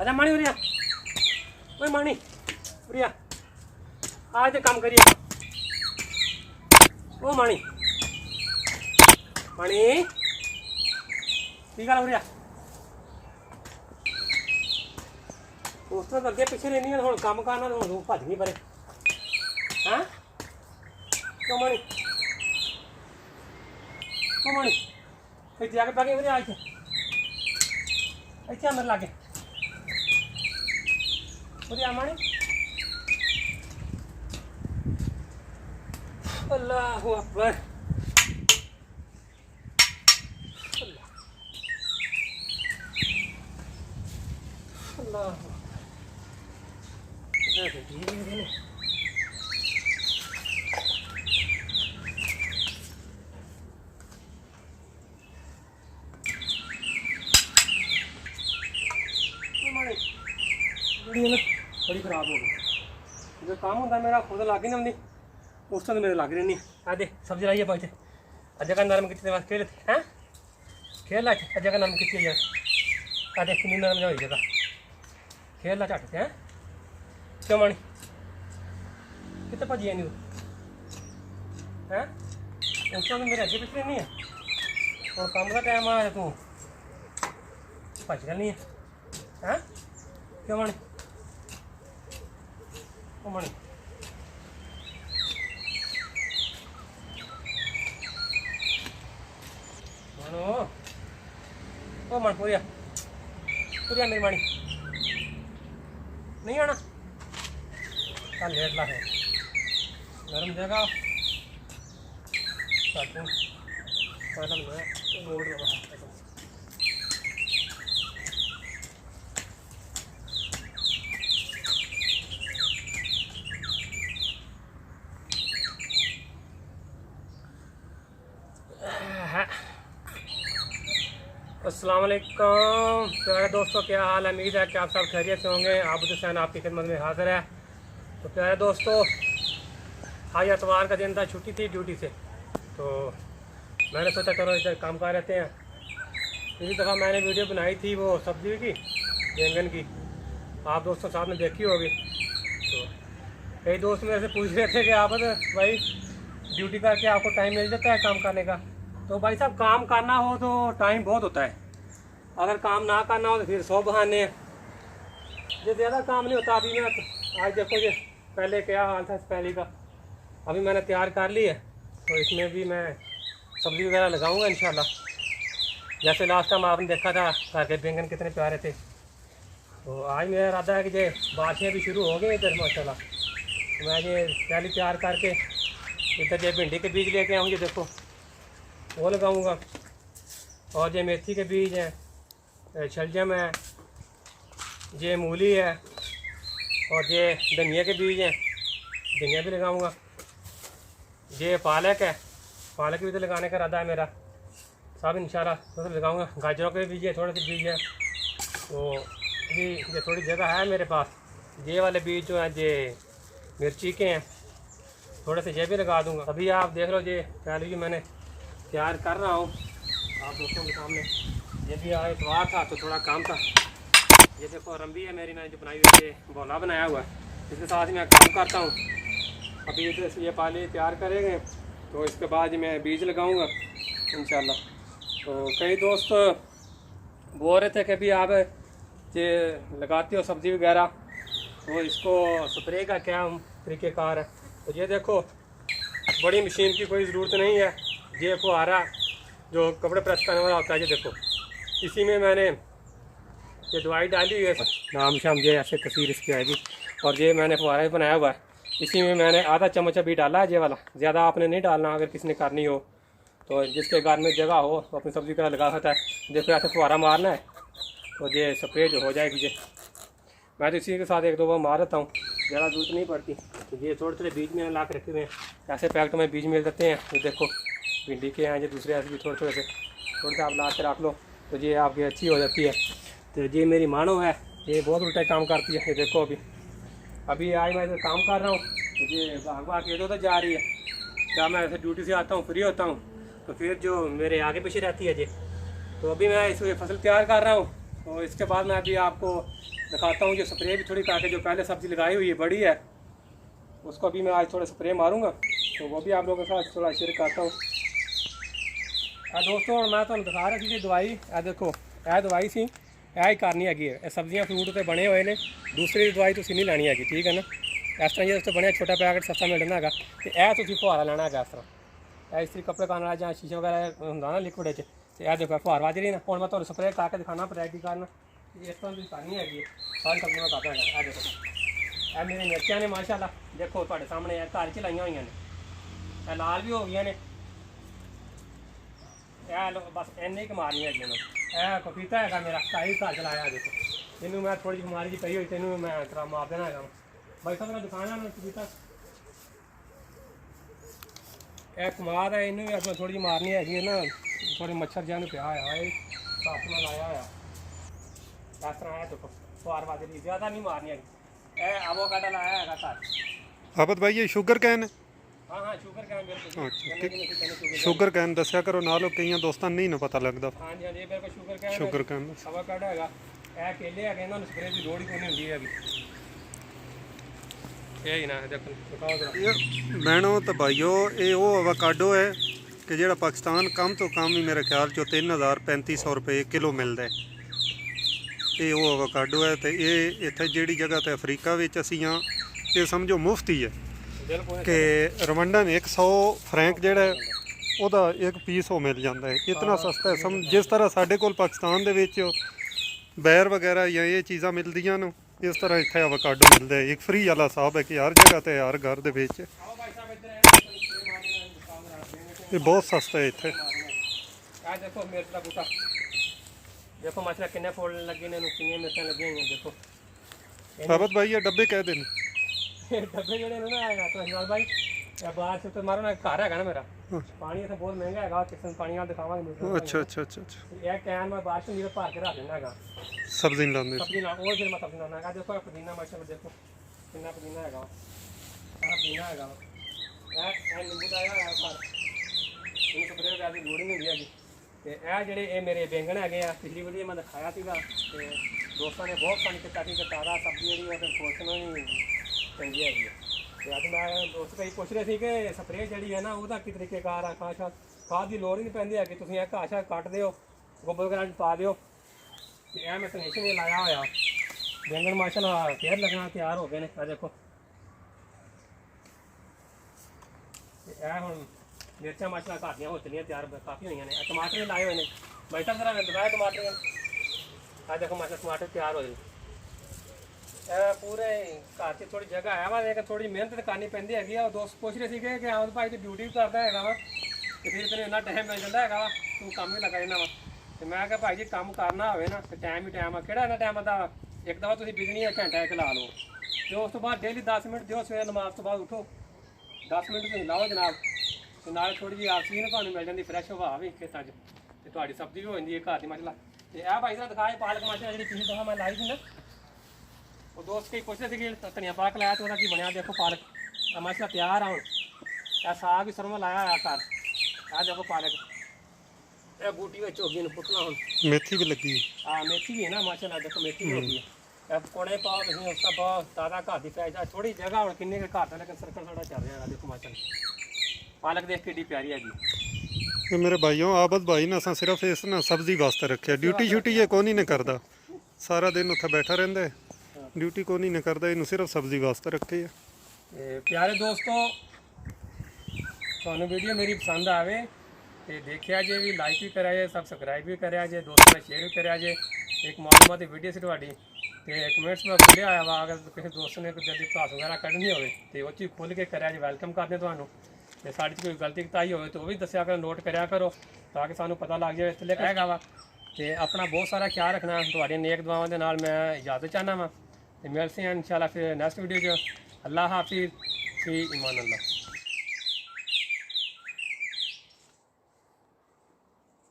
अच्छा मानी उरिया, ओए मानी उरिया, आज तो काम करिए। ओ मानी मानी ठीक है उरिया, उसने तो अगे पिछे रहनी है, काम करना तो भज नहीं परे। हाँ क्यों मानी, क्यों मानी इतने आके पा गए उरिया, आज इतने मेरे लागे उरिया मानी। अल्लाह अकबर, अल्लाह बड़ी खराब हो गई। जो काम होता मेरा खुद लागे ना नहीं, उस तरह मेरे लागे नहीं। आ दे सब्जी लाइए पाते अजय का नरम कितने बार खेल हैं, खेल ला अजय का नरम कितनी है, आ देख कितनी नरम हो जगह खेल ला झट हैं। क्यों मानी कितने भजी नहीं हैं, उस तरह मेरे अगे पिछले नहीं है, और काम का टाइम आ तू भज गल नहीं है। हैं क्यों मानी, क्यों मानी ओ मन पूरिया पूरिया मेरी मानी नहीं आना, कल लेट ला है नरम जगह अस्सलाम वालेकुम प्यारे दोस्तों, क्या हाल है। उम्मीद है कि आप सब खैरियत से होंगे। आबिद हुसैन आपकी खिदमत में हाजिर है। तो प्यारे दोस्तों, आज एतवार का दिन था, छुट्टी थी ड्यूटी से, तो मैंने सोचा करो इधर काम कर रहते हैं। पिछली दफ़ा मैंने वीडियो बनाई थी वो सब्जी की बैंगन की, आप दोस्तों साथ में देखी होगी। तो कई दोस्त मेरे से पूछ रहे थे कि आप भाई ड्यूटी करके आपको टाइम मिल जाता है काम करने का। तो भाई साहब काम करना हो तो टाइम बहुत होता है, अगर काम ना करना हो तो फिर 100 बहाने हैं। जो ज़्यादा काम नहीं होता। अभी मैं आज देखो ये पहले क्या हाल था इस पहले का, अभी मैंने तैयार कर ली है, तो इसमें भी मैं सब्ज़ी वगैरह लगाऊंगा इंशाल्लाह। जैसे लास्ट टाइम आपने देखा था घर के बैंगन कितने प्यारे थे, तो आज मेरा इरादा है कि ये बारिशें भी शुरू हो गई इधर माशाल्लाह, तो मैं ये पहले तैयार करके इधर ये भिंडी के बीज लेके आऊँगी, देखो वो लगाऊंगा। और ये मेथी के बीज हैं, शलजम है, ये मूली है, और ये धनिया के बीज हैं, धनिया भी लगाऊंगा। ये पालक है, पालक भी तो लगाने का इरादा है मेरा, सब इंशाल्लाह तो लगाऊंगा। गाजरों के बीज है, थोड़े से बीज हैं, तो ये थोड़ी जगह है मेरे पास। ये वाले बीज जो हैं ये मिर्ची के हैं, थोड़े से ये भी लगा दूंगा। अभी आप देख लो ये पहले भी मैंने तैयार कर रहा हूँ आप दोस्तों के सामने। ये भी आज इतवार था तो थोड़ा काम था। ये देखो रंबी है मेरी, मैंने जो बनाई हुई है बोला बनाया हुआ है, इसके साथ ही मैं काम करता हूँ। अभी ये पाली तैयार करेंगे तो इसके बाद मैं बीज लगाऊंगा इंशाल्लाह। तो कई दोस्त बोल रहे थे कि भी आप ये लगाते हो सब्ज़ी वगैरह, तो इसको स्प्रे का क्या तरीक़ेकार है। तो ये देखो बड़ी मशीन की कोई ज़रूरत नहीं है, ये फुहारा जो कपड़े प्रेस करने वाला होता है, ये देखो इसी में मैंने ये दवाई डाली हुई है, नाम शाम ये ऐसे तस्वीर इसकी आएगी। और ये मैंने फुहारा बनाया हुआ है, इसी में मैंने आधा चम्मच अभी डाला है ये वाला, ज़्यादा आपने नहीं डालना। अगर किसी ने करनी हो तो जिसके घर में जगह हो तो अपनी सब्ज़ी का लगा सकता है। देखो ऐसे फुहारा मारना है तो ये स्प्रे जो हो जाएगी। ये मैं तो इसी के साथ एक दो बार मार देता हूँ, ज़्यादा जरूरत नहीं पड़ती। तो ये थोड़े थोड़े बीज में ला के रखे हुए हैं, ऐसे पैकेट में बीज मिल जाते हैं। ये देखो भिंडी के हैं, ये दूसरे ऐसे भी थोड़े थोड़े से आप ला के रख लो तो ये आपकी अच्छी हो जाती है। तो ये मेरी मानो है, ये बहुत उल्टा काम करती है। ये देखो अभी आज मैं काम कर रहा हूँ, ये भाग भाग के तो जा रही है। जब मैं ऐसे ड्यूटी से आता हूँ फ्री होता हूँ तो फिर जो मेरे आगे पीछे रहती है ये। तो अभी मैं इस फसल तैयार कर रहा हूँ, तो इसके बाद मैं अभी आपको दिखाता हूँ जो स्प्रे भी थोड़ी करके जो पहले सब्ज़ी लगाई हुई है बड़ी है, उसको भी मैं आज थोड़ा स्प्रे मारूंगा, तो वो भी आप लोगों के साथ थोड़ा शेयर करता हूँ। दोस्तों मैं तो दिखा रहा थी दवाई, देखो यह दवाई सी यह करनी है, सब्जियां फ्रूट तो बने हुए हैं, दूसरी दवाई तुम नहीं लैनी है, ठीक है ना। इस तरह जो बनया छोटा पैकेट सस्ता मिल जाना है, तो यह तुम फुहारा लेना है। इस तरह इस तरीके कपड़े पाने वाला शीशे वगैरह होंगे ना लिक्विड, तो यह देखो फुहार वज रही ना। हूँ मैं तुम्हें स्प्रे करके दिखाना वैरायटी करना, इस तरह की करनी है सारी सब्जियां मैं करता है। देखो यह मेरी मिर्चियाँ ने माशाल्लाह, देखो थोड़े सामने घर च लाइया हुई ने, लाल भी हो गई ने, बस इन्नी क मारनी है। यह पपीता है मेरा साई घर चलाया, देखो इनू मैं थोड़ी बीमारी जी पई हुई, तेन मैं तरा मार देना है भाई साहब। मैं दिखाना पपीता यह कमाद है, इनू भी अपना थोड़ी मारनी है ना, थोड़े मच्छर जहाँ पिया हुआ है, साफ में लाया हुआ इस तरह है। देखो फुहार वादी ज़्यादा नहीं मारनी है। यह एवोकाडो लाया है घर। आबद भाई ये शुगर कैन है? हाँ शुगर कैन बिल्कुल। शुगर कैन दसिया करो नालो, कई दोस्तों नहीं ना पता लगता। हाँ जी हाँ जी बिल्कुल शुगर कैन एवोकाडो है। यह केले है, इन्होंने स्प्रे की लोड़ ही कोई नहीं होती है। यही ना देखो भैनों तो भाइयों, ये वो एवोकाडो है कि जो पाकिस्तान कम तो कम ही मेरे ख्याल चो 3000-3500 रुपये किलो मिलता है। ये वो एवोकाडो है, तो ये इतने जी जगह तो अफ्रीका असी हाँ, ये समझो मुफ्त ही है कि रवंडन 100 फ्रैंक जोड़ा ਉਹਦਾ एक पीस वो मिल जाता है, इतना सस्ता है। सम जिस तरह साढ़े कोल पाकिस्तान दे विच बैर वगैरह या ये चीज़ां मिलदियां ने, इस तरह इत्थे एवोकाडो मिलता है। एक फ्री वाला हिसाब है कि हर जगह ते हर घर दे विच ये बहुत सस्ता है इत्थे। देखो मिर्च का बूटा, देखो माशाल्लाह कितने फूल लगे ने, कितनी मिर्चां लगी हुई हैं। देखो साबत भाई ये डब्बे कह देने डब्बे जोड़े ना आएगा तो हिमाल भाई बाहर से तो मारो ना, घर है ना मेरा, पानी इतना बहुत महंगा है, किसान पानी वाल दिखावांगे। अच्छा यह कैन मैं बारिश में भर के रख देना है सब्जी लाने सब्जी ना, और फिर मैं सब्जी लाना है। देखो पुदीना माशाल्लाह, देखो कितना पुदीना है, सारा पुदीना है। यह नींबू लाया है घर, इन स्प्रे वगैरह की लोड़ नहीं होती है। तो यह जोड़े मेरे बैंगन है, पिछली वीडियो मैं दिखाया था, तो दोस्तों ने बहुत पसंद किया कि ताज़ा सब्जी जी सोचना ही चंगी है। अज मैं दोस्त कई पूछ रहे थे कि स्प्रे जी है ना वह कि तरीकेकार है, खाद की लोड़ ही नहीं पैंती है कि तुम घाह शा कट दो, गोबर वगैरह पा दो। यह मैं टनेशन ही लाया होया, बैंगन माशाल्लाह फेर लगना तैयार हो गए हैं। देखो यह हम मिर्चा माशाल्लाह घर दियाँ हो चलिए तैयार काफ़ी हुई ने। टमाटर लाए हुए हैं भाई साहब, जरा दिखाया टमाटर। देखो माशाल्लाह टमाटर तैयार हो जाए। पूरे घर से थोड़ी जगह है वा, लेकिन थोड़ी मेहनत करनी पैंती है। दोस्त पूछ रहे थे कि आमद भाई तो ड्यूटी भी करता है वा, तो फिर तेन इन्ना टाइम मिल जाता है वा, तू काम ही लगा देना वा। तो मैं क्या भाई जी काम करना हो ना तो टाइम ही टाइम है, कि इन्ना टाइम आता एक दफा तुम बिजनी है घंटा एक ला लो, तो उस तो बाद डेली 10 मिनट दो, सवेरे नमाज तो बाद उठो 10 मिनट तुम लाओ जनाब, तो नाले थोड़ी जी ऑक्सीजन तुम्हें मिल जाती, फ्रैश हवा भी खेतों तो थोड़ी सब्जी भी हो जाती है घर की माशाल्लाह। तो यह भाई साहब दिखाए पालक माशाल्लाह जी पिछली दफा मैं लाई थी ना, वो दोस्त कई पूछ रहे थे कि धनिया पालक लाया तो की बनया। देखो पालक माशाल्लाह तैयार है, हूँ साग भी सरमो लाया है घर। आ देखो पालक यह बूटी होगी पुटना, हूँ मेथी भी लगी है। हाँ मेथी भी है ना माशाल्लाह, देखो मेथी भी होगी है, कोड़े पाओ तुम उसका पाओ ताज़ा घर की फ्रेश, थोड़ी जगह और किन्ने के घर था लेकिन सर्कल थोड़ा चल रहा है। देखो माशाल्लाह पालक देख के प्यारी है। मेरे भाइयों आबद भाई ने असा सिर्फ इस ना सब्जी वास्ते रखे, ड्यूटी शूटी ये कौन ही नहीं करता, सारा दिन उत्थे बैठा रहिंदा है, ड्यूटी कौन ही नहीं करता, इन्हू सिर्फ सब्जी वास्ते रखे है। प्यारे दोस्तों थानू वीडियो मेरी पसंद आवे तो देखिया जे भी, लाइक भी करा जे, सबसक्राइब भी करा जे, दोस्तों ने शेयर भी करा जे। एक मालूमाती वीडियो से थोड़ी तो कमेंट्स में खुले आया वा, अगर किसी दोस्त ने कोई जल्दी क्लास वगैरह कढ़नी हो तो वो चीज़ खोल के करा जे, वेलकम करते थानू। तो साड़ी कोई गलती कताई हो तो वह भी दसिया करो, नोट कराया करो ताकि सानू पता लग जाए। इसलिए कहेगा वा तो अपना बहुत सारा ख्याल रखना, थोड़ी नेक दुआवां दे नाल मैं इजाजत चाहना वा। तो मिलते हैं इंशाल्लाह फिर नेक्स्ट वीडियो। अल्लाह हाफिज़, फी ईमान अल्लाह।